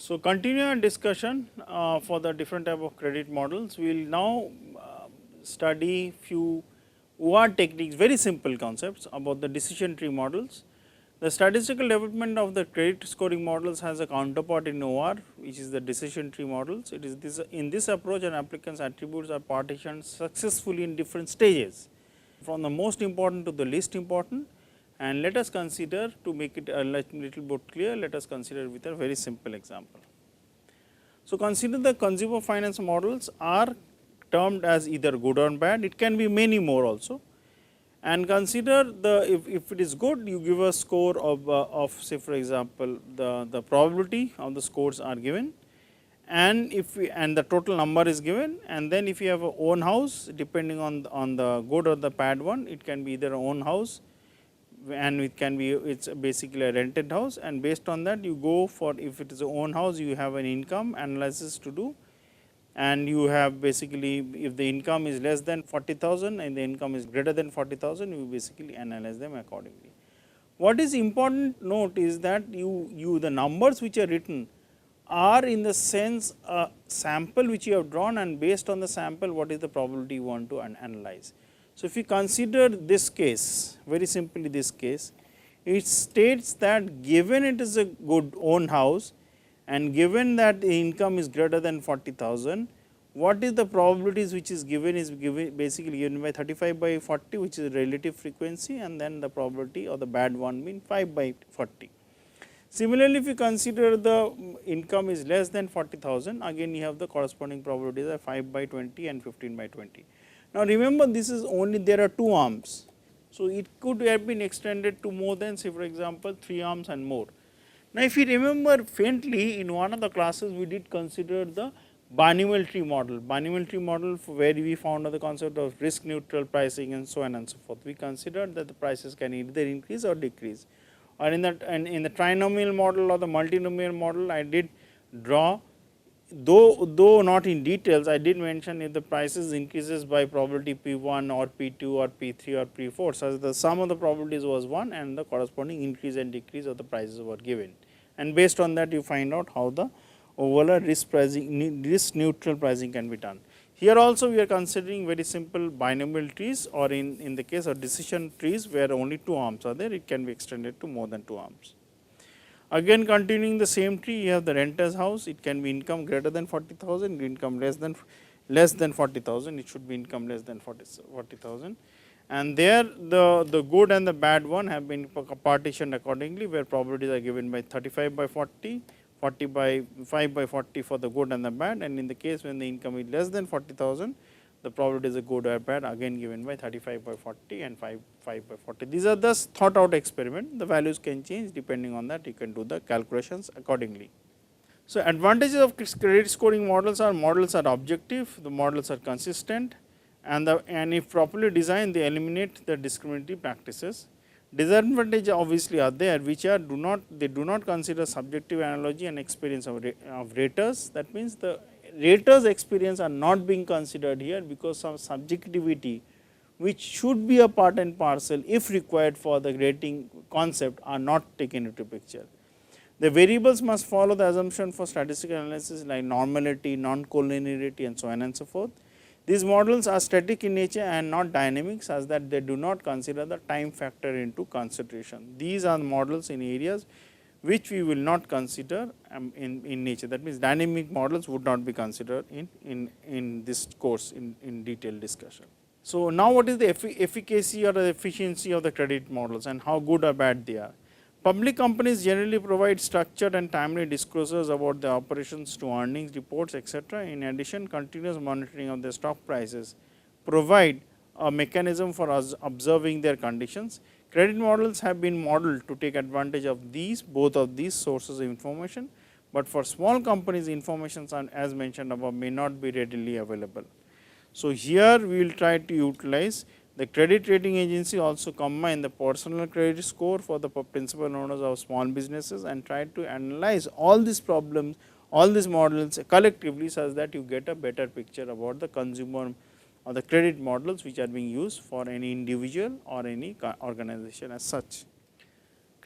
So, continue our discussion for the different type of credit models. We will now study few OR techniques, very simple concepts about the decision tree models. The statistical development of the credit scoring models has a counterpart in OR, which is the decision tree models. It is this, in this approach, an applicant's attributes are partitioned successfully in different stages, from the most important to the least important. And let us consider, to make it a little bit clear, let us consider with a very simple example. So, consider the consumer finance models are termed as either good or bad, it can be many more also, and consider the if it is good, you give a score of say for example, the probability of the scores are given, and if we, and the total number is given, and then if you have a own house, depending on the good or the bad one, it can be either a own house and it can be, it's basically a rented house, and based on that you go for, if it is a own house, you have an income analysis to do, and you have basically, if the income is less than 40,000 and the income is greater than 40,000, you basically analyze them accordingly. What is important note is that you the numbers which are written are in the sense a sample which you have drawn, and based on the sample what is the probability you want to analyze. So, if you consider this case, very simply this case, it states that given it is a good own house and given that the income is greater than 40,000, what is the probabilities which is given basically given by 35 by 40, which is relative frequency, and then the probability or the bad one mean 5 by 40. Similarly, if you consider the income is less than 40,000, again you have the corresponding probabilities are 5 by 20 and 15 by 20. Now, remember this is only, there are 2 arms. So, it could have been extended to more than, say for example, 3 arms and more. Now, if you remember faintly, in one of the classes we did consider the binomial tree model, where we found out the concept of risk neutral pricing and so on and so forth. We considered that the prices can either increase or decrease, or in the trinomial model or the multinomial model, I did draw, though not in details, I did mention if the prices increases by probability P1 or P2 or P3 or P4, such the sum of the probabilities was 1 and the corresponding increase and decrease of the prices were given, and based on that you find out how the overall risk neutral pricing can be done. Here also we are considering very simple binomial trees, or in the case of decision trees where only 2 arms are there, it can be extended to more than 2 arms. Again continuing the same tree, you have the renter's house, it can be income greater than 40,000, income less than 40,000, it should be income less than 40,000, and there the good and the bad one have been partitioned accordingly, where probabilities are given by 35 by 40, 40 by 5 by 40 for the good and the bad, and in the case when the income is less than 40,000, the probability is a good or bad, again given by 35 by 40 and 5 by 40. These are thus thought out experiment, the values can change, depending on that you can do the calculations accordingly. So, advantages of credit scoring models are objective, the models are consistent, and if properly designed they eliminate the discriminatory practices. Disadvantages obviously are there, which are they do not consider subjective analogy and experience of raters. That means the raters experience are not being considered here, because some subjectivity which should be a part and parcel if required for the rating concept are not taken into picture. The variables must follow the assumption for statistical analysis like normality, non-collinearity and so on and so forth. These models are static in nature and not dynamic, such that they do not consider the time factor into consideration. These are the models in areas which we will not consider in nature. That means, dynamic models would not be considered in this course in detailed discussion. So, now what is the efficacy or the efficiency of the credit models and how good or bad they are? Public companies generally provide structured and timely disclosures about their operations to earnings reports, etc. In addition, continuous monitoring of their stock prices provide a mechanism for us observing their conditions. Credit models have been modeled to take advantage of both of these sources of information, but for small companies information as mentioned above may not be readily available. So, here we will try to utilize the credit rating agency also combine the personal credit score for the principal owners of small businesses and try to analyze all these problems, all these models collectively, such that you get a better picture about the consumer or the credit models which are being used for any individual or any organization as such.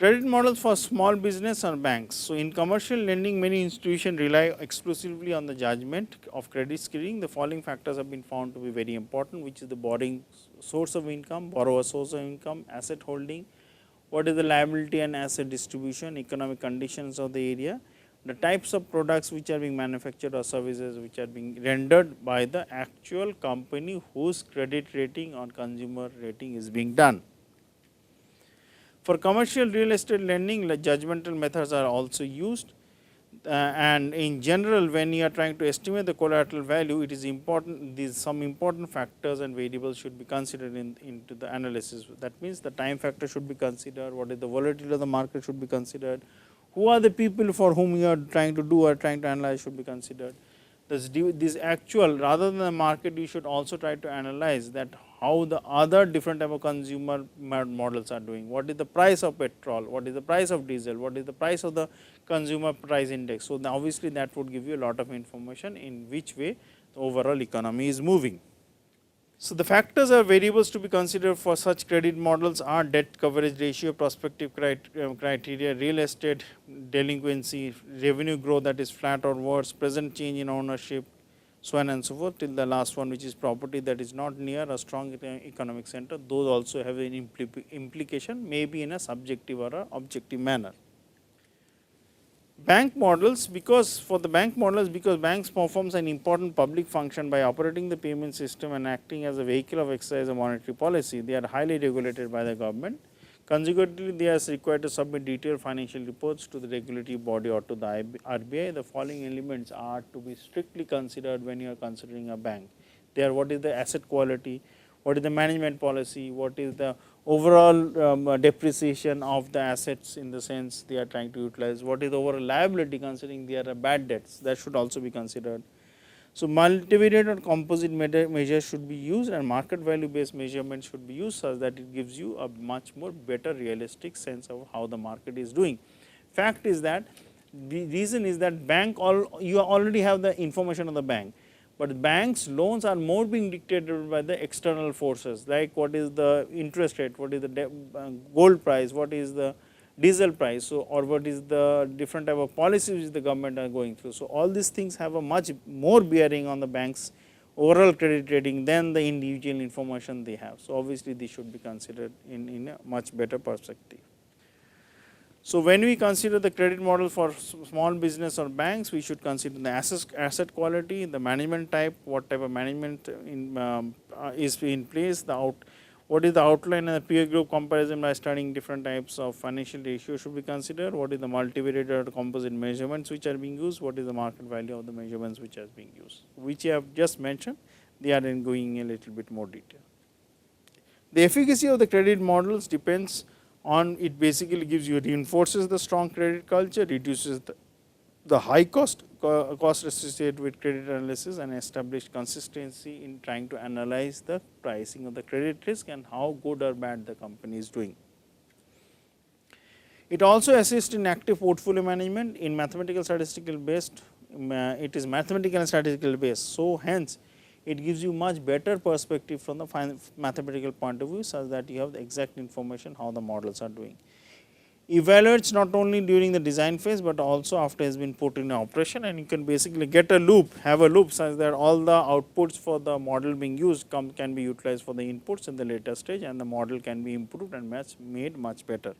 Credit models for small business or banks. So, in commercial lending, many institutions rely exclusively on the judgment of credit screening. The following factors have been found to be very important, which is the borrowing source of income, borrower source of income, asset holding, what is the liability and asset distribution, economic conditions of the area, the types of products which are being manufactured or services which are being rendered by the actual company whose credit rating or consumer rating is being done. For commercial real estate lending, judgmental methods are also used, and in general when you are trying to estimate the collateral value, it is important, these some important factors and variables should be considered into the analysis. That means, the time factor should be considered, what is the volatility of the market should be considered, who are the people for whom you are trying to do or trying to analyze should be considered. This actual, rather than the market, you should also try to analyze that how the other different type of consumer models are doing. What is the price of petrol, what is the price of diesel, what is the price of the consumer price index. So, obviously, that would give you a lot of information in which way the overall economy is moving. So, the factors or variables to be considered for such credit models are debt coverage ratio, prospective criteria, real estate delinquency, revenue growth that is flat or worse, present change in ownership, so on and so forth, till the last one, which is property that is not near a strong economic center. Those also have an implication, maybe in a subjective or a objective manner. Bank models, because for the bank models, because banks performs an important public function by operating the payment system and acting as a vehicle of exercise of monetary policy, they are highly regulated by the government. Consequently, they are required to submit detailed financial reports to the regulatory body or to the RBI. The following elements are to be strictly considered when you are considering a bank. They are, what is the asset quality, what is the management policy, what is the overall depreciation of the assets, in the sense they are trying to utilize, what is the overall liability considering they are bad debts, that should also be considered. So, multivariate or composite measures should be used, and market value based measurements should be used, such that it gives you a much more better realistic sense of how the market is doing. Fact is that the reason is that you already have the information of the bank, but banks loans are more being dictated by the external forces, like what is the interest rate, what is the gold price, what is the diesel price, so or what is the different type of policies which the government are going through. So, all these things have a much more bearing on the bank's overall credit rating than the individual information they have. So, obviously, this should be considered in a much better perspective. So, when we consider the credit model for small business or banks, we should consider the asset quality, the management type, what type of management is in place, what is the outline and the peer group comparison by studying different types of financial ratios should be considered, what is the multivariate or composite measurements which are being used, what is the market value of the measurements which are being used, which I have just mentioned, they are in going in a little bit more detail. The efficacy of the credit models depends on, it basically gives you, reinforces the strong credit culture, reduces the high cost associated with credit analysis, and establish consistency in trying to analyze the pricing of the credit risk and how good or bad the company is doing. It also assists in active portfolio management in mathematical statistical based, it is mathematical and statistical based. So, hence it gives you much better perspective from the mathematical point of view, such that you have the exact information how the models are doing. Evaluates not only during the design phase, but also after it has been put in operation, and you can basically get a loop, have a loop such that all the outputs for the model being used can be utilized for the inputs in the later stage, and the model can be improved and made much better.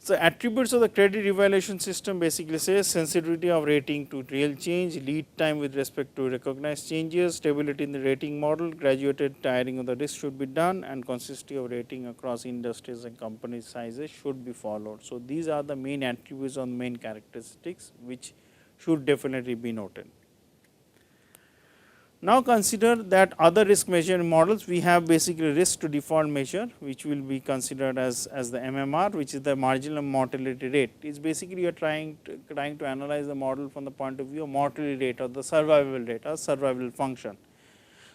So, attributes of the credit evaluation system basically says sensitivity of rating to real change, lead time with respect to recognized changes, stability in the rating model, graduated tiering of the risk should be done, and consistency of rating across industries and company sizes should be followed. So, these are the main attributes or main characteristics which should definitely be noted. Now, consider that other risk measuring models, we have basically risk to default measure, which will be considered as the MMR, which is the marginal mortality rate. It is basically you are trying to analyze the model from the point of view of mortality rate or the survival rate or survival function.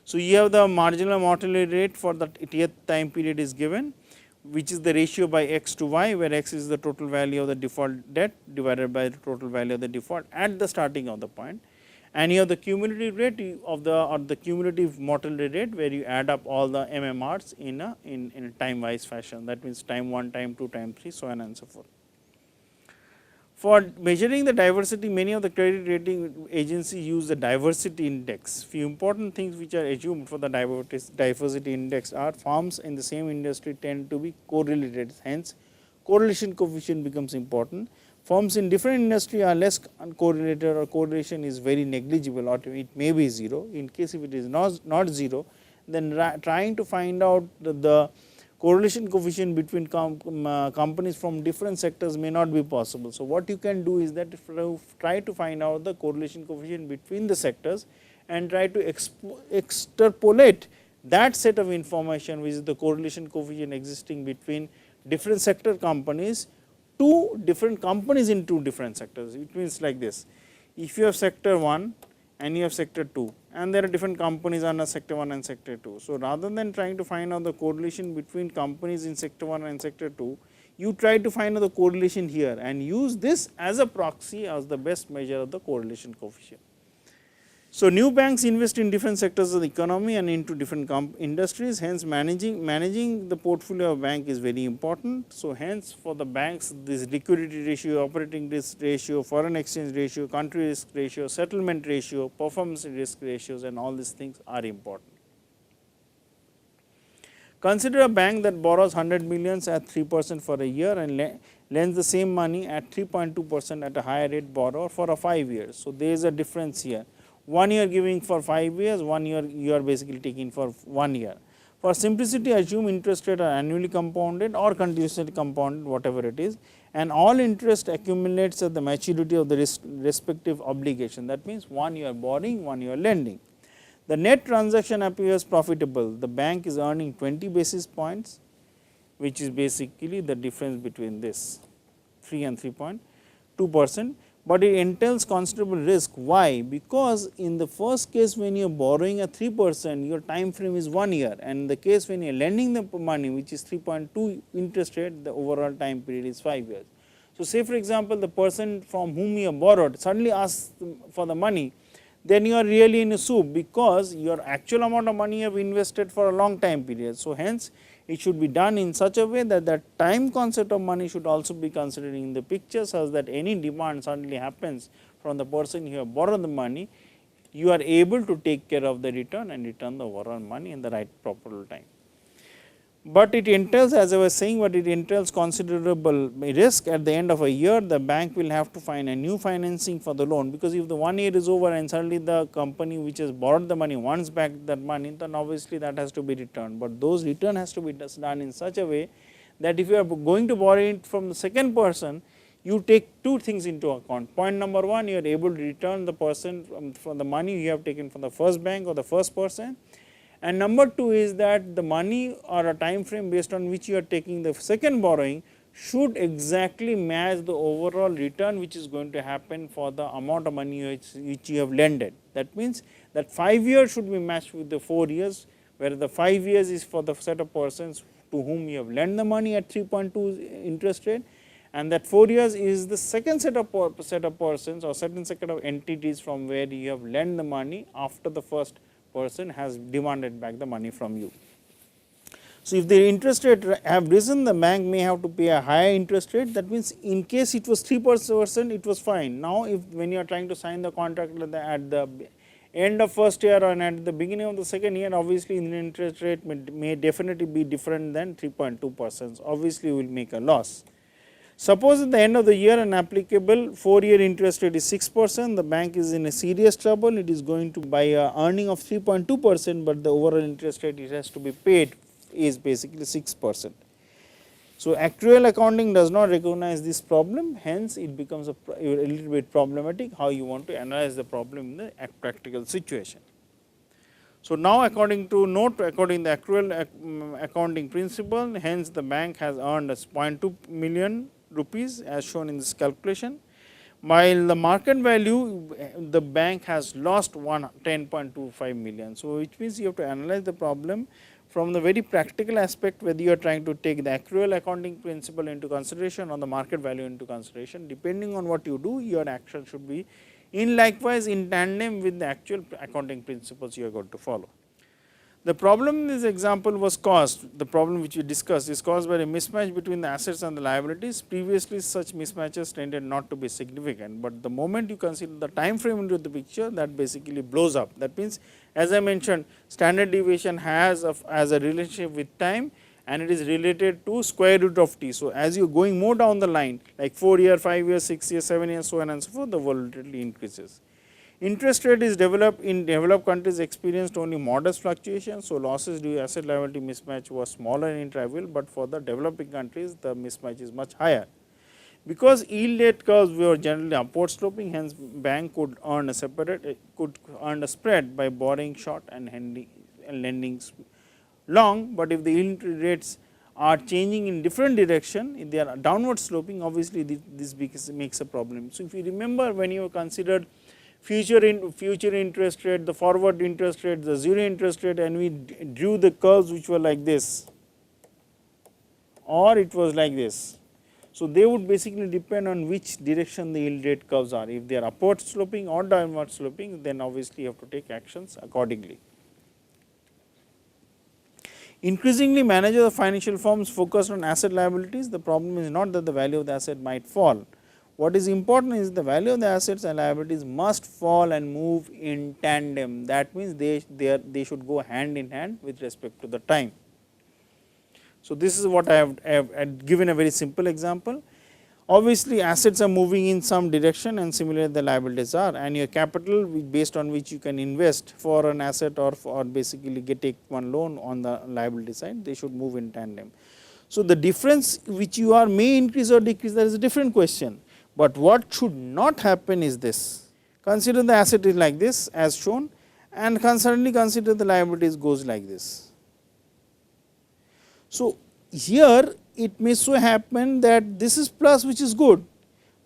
So, you have the marginal mortality rate for the th time period is given, which is the ratio by x to y, where x is the total value of the default debt divided by the total value of the default at the starting of the point. and you have the cumulative rate of the or the cumulative mortality rate, where you add up all the MMRs in a time wise fashion. That means time 1, time 2, time 3, so on and so forth. For measuring the diversity, many of the credit rating agencies use the diversity index. Few important things which are assumed for the diversity index are firms in the same industry tend to be correlated, hence correlation coefficient becomes important. Firms in different industry are less correlated, or correlation is very negligible, or it may be 0. In case if it is not 0, then trying to find out the correlation coefficient between companies from different sectors may not be possible. So, what you can do is that try to find out the correlation coefficient between the sectors and try to extrapolate that set of information, which is the correlation coefficient existing between different sector companies to different companies in 2 different sectors. It means like this: if you have sector 1 and you have sector 2, and there are different companies under sector 1 and sector 2. So, rather than trying to find out the correlation between companies in sector 1 and sector 2, you try to find out the correlation here and use this as a proxy, as the best measure of the correlation coefficient. So, new banks invest in different sectors of the economy and into different industries, hence managing the portfolio of bank is very important. So, hence for the banks, this liquidity ratio, operating risk ratio, foreign exchange ratio, country risk ratio, settlement ratio, performance risk ratios, and all these things are important. Consider a bank that borrows 100 millions at 3% for a year and lends the same money at 3.2% at a higher rate borrower for a 5 years. So, there is a difference here. 1 year giving for 5 years, 1 year you are basically taking for 1 year. For simplicity, assume interest rate are annually compounded or continuously compounded, whatever it is, and all interest accumulates at the maturity of the respective obligation. That means 1 you are borrowing, 1 you are lending. The net transaction appears profitable. The bank is earning 20 basis points, which is basically the difference between this 3 and 3.2%. But it entails considerable risk. Why? Because in the first case, when you are borrowing at 3%, your time frame is 1 year, and in the case when you are lending the money, which is 3.2 interest rate, the overall time period is 5 years. So, say for example, the person from whom you have borrowed suddenly asks for the money, then you are really in a soup, because your actual amount of money you have invested for a long time period. So, hence it should be done in such a way that the time concept of money should also be considered in the picture, such that any demand suddenly happens from the person who have borrowed the money, you are able to take care of the return and return the overall money in the right proper time. But it entails, as I was saying, but it entails considerable risk. At the end of a year, the bank will have to find a new financing for the loan, because if the 1 year is over and suddenly the company which has borrowed the money wants back that money, then obviously that has to be returned. But those return has to be done in such a way that if you are going to borrow it from the second person, you take 2 things into account. Point number 1, you are able to return the person from the money you have taken from the first bank or the first person. And number 2 is that the money or a time frame based on which you are taking the second borrowing should exactly match the overall return which is going to happen for the amount of money which you have lended. That means that 5 years should be matched with the 4 years, where the 5 years is for the set of persons to whom you have lent the money at 3.2 interest rate, and that 4 years is the second set of persons or certain set of entities from where you have lent the money after the first person has demanded back the money from you. So, if the interest rate have risen, the bank may have to pay a higher interest rate. That means, in case it was 3%, it was fine. Now, if when you are trying to sign the contract at the end of first year and at the beginning of the second year, obviously, the interest rate may definitely be different than 3.2%. Obviously, you will make a loss. Suppose at the end of the year an applicable 4 year interest rate is 6%, the bank is in a serious trouble. It is going to buy a earning of 3.2%, but the overall interest rate it has to be paid is basically 6%. So, actuarial accounting does not recognize this problem, hence it becomes a little bit problematic how you want to analyze the problem in the practical situation. So, now according to according to the actuarial accounting principle, hence the bank has earned 0.2 million rupees as shown in this calculation, while the market value the bank has lost 10.25 million. So, which means you have to analyze the problem from the very practical aspect, whether you are trying to take the actuarial accounting principle into consideration or the market value into consideration. Depending on what you do, your action should be in likewise in tandem with the actual accounting principles you are going to follow. The problem in this example was caused, the problem which we discussed is caused by a mismatch between the assets and the liabilities. Previously such mismatches tended not to be significant, but the moment you consider the time frame into the picture, that basically blows up. That means, as I mentioned, standard deviation has as a relationship with time, and it is related to square root of t. So, as you are going more down the line like 4 year, 5 years, 6 years, 7 years, so on and so forth, the volatility increases. Interest rate is developed in developed countries experienced only modest fluctuations. So, losses due to asset liability mismatch was smaller in trivial, but for the developing countries the mismatch is much higher. Because yield rate curves were generally upward sloping, hence bank could earn a spread by borrowing short and lending long, but if the yield rates are changing in different direction, if they are downward sloping, obviously this makes a problem. So, if you remember when you considered future interest rate, the forward interest rate, the zero interest rate, and we drew the curves which were like this or it was like this. So, they would basically depend on which direction the yield rate curves are. If they are upward sloping or downward sloping, then obviously you have to take actions accordingly. Increasingly, managers of financial firms focus on asset liabilities. The problem is not that the value of the asset might fall. What is important is the value of the assets and liabilities must fall and move in tandem. That means they should go hand in hand with respect to the time. So, this is what I have given a very simple example. Obviously, assets are moving in some direction and similarly the liabilities are, and your capital based on which you can invest for an asset or basically take one loan on the liability side, they should move in tandem. So, the difference which you are may increase or decrease, that is a different question, but what should not happen is this: consider the asset is like this as shown, and suddenly consider the liabilities goes like this. So, here it may so happen that this is plus, which is good,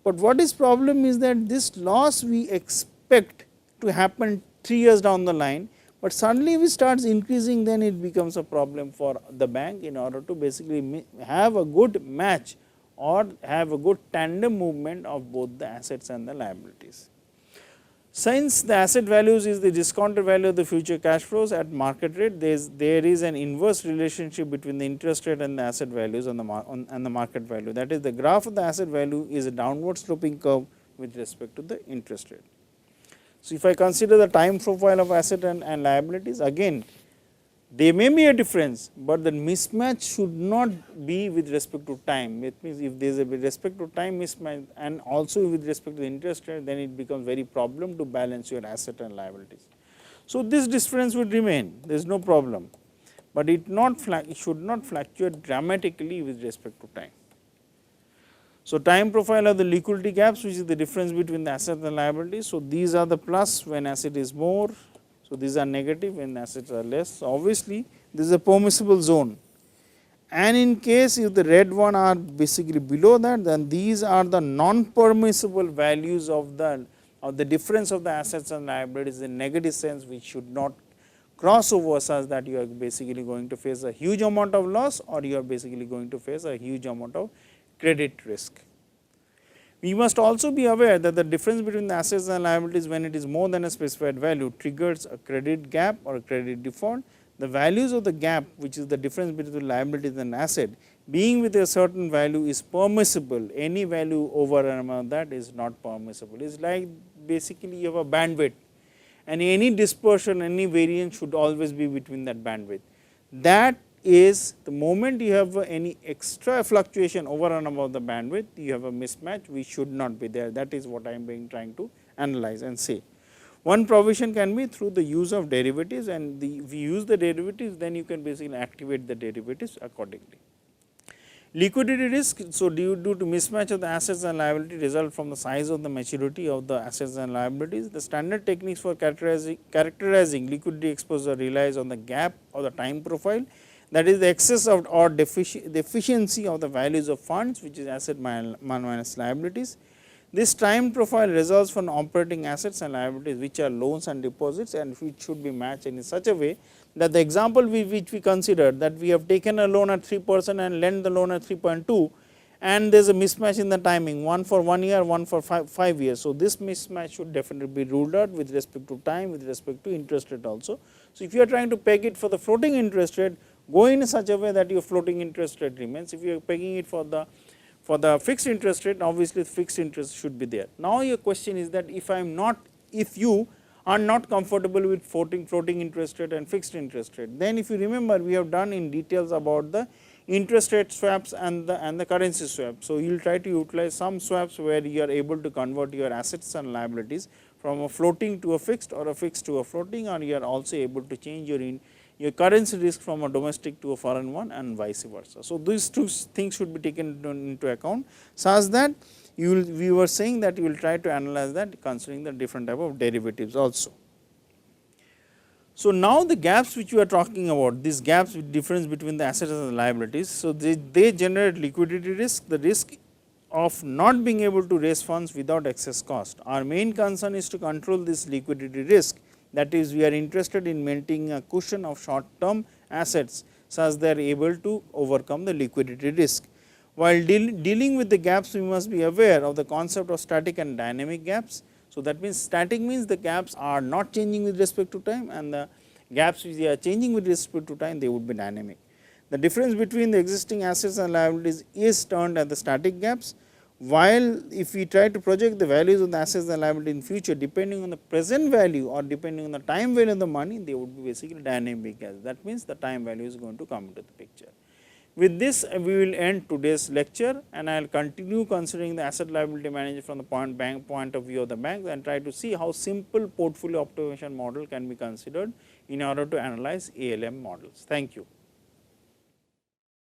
but what is problem is that this loss we expect to happen 3 years down the line, but suddenly if it starts increasing, then it becomes a problem for the bank in order to basically have a good match or have a good tandem movement of both the assets and the liabilities. Since the asset values is the discounted value of the future cash flows at market rate, there is an inverse relationship between the interest rate and the asset values and the market value. That is, the graph of the asset value is a downward sloping curve with respect to the interest rate. So, if I consider the time profile of asset and liabilities, again there may be a difference, but the mismatch should not be with respect to time. It means if there is a with respect to time mismatch and also with respect to the interest rate, then it becomes very problem to balance your asset and liabilities. So, this difference would remain, there is no problem, but it should not fluctuate dramatically with respect to time. So, time profile of the liquidity gaps, which is the difference between the asset and liabilities. So, these are the plus when asset is more. So, these are negative when assets are less. So, obviously, this is a permissible zone, and in case if the red one are basically below that, then these are the non-permissible values of the difference of the assets and liabilities in negative sense, which should not cross over such that you are basically going to face a huge amount of loss or you are basically going to face a huge amount of credit risk. We must also be aware that the difference between the assets and liabilities when it is more than a specified value triggers a credit gap or a credit default. The values of the gap, which is the difference between liabilities and asset, being with a certain value is permissible. Any value over and above that is not permissible. It is like basically you have a bandwidth, and any dispersion, any variance should always be between that bandwidth. That is the moment you have any extra fluctuation over and above the bandwidth, you have a mismatch which should not be there. That is what I am trying to analyze and say. One provision can be through the use of derivatives, and if you use the derivatives, then you can basically activate the derivatives accordingly. Liquidity risk, so due to mismatch of the assets and liability result from the size of the maturity of the assets and liabilities. The standard techniques for characterizing liquidity exposure relies on the gap or the time profile, that is the excess of or deficiency of the values of funds, which is asset minus liabilities. This time profile results from operating assets and liabilities, which are loans and deposits, and which should be matched in such a way that the example which we considered, that we have taken a loan at 3% and lent the loan at 3.2, and there is a mismatch in the timing, one for 1 year, one for 5 years. So, this mismatch should definitely be ruled out with respect to time, with respect to interest rate also. So, if you are trying to peg it for the floating interest rate, go in such a way that your floating interest rate remains. If you are pegging it for the fixed interest rate, obviously fixed interest should be there. Now, your question is that if I am not, if you are not comfortable with floating interest rate and fixed interest rate, then if you remember, we have done in details about the interest rate swaps and the currency swap. So, you will try to utilize some swaps where you are able to convert your assets and liabilities from a floating to a fixed or a fixed to a floating, or you are also able to change your currency risk from a domestic to a foreign one and vice versa. So, these two things should be taken into account such that we were saying that you will try to analyze that considering the different type of derivatives also. So, now the gaps which we are talking about, these gaps with difference between the assets and the liabilities. So, they generate liquidity risk, the risk of not being able to raise funds without excess cost. Our main concern is to control this liquidity risk, that is, we are interested in maintaining a cushion of short term assets such they are able to overcome the liquidity risk. While dealing with the gaps, we must be aware of the concept of static and dynamic gaps. So, that means static means the gaps are not changing with respect to time, and the gaps which they are changing with respect to time, they would be dynamic. The difference between the existing assets and liabilities is termed as the static gaps, while if we try to project the values of the assets and liability in future depending on the present value or depending on the time value of the money, they would be basically dynamic gaps. That means, the time value is going to come into the picture. With this, we will end today's lecture, and I will continue considering the asset liability management from the point of view of the bank, and try to see how simple portfolio optimization model can be considered in order to analyze ALM models. Thank you.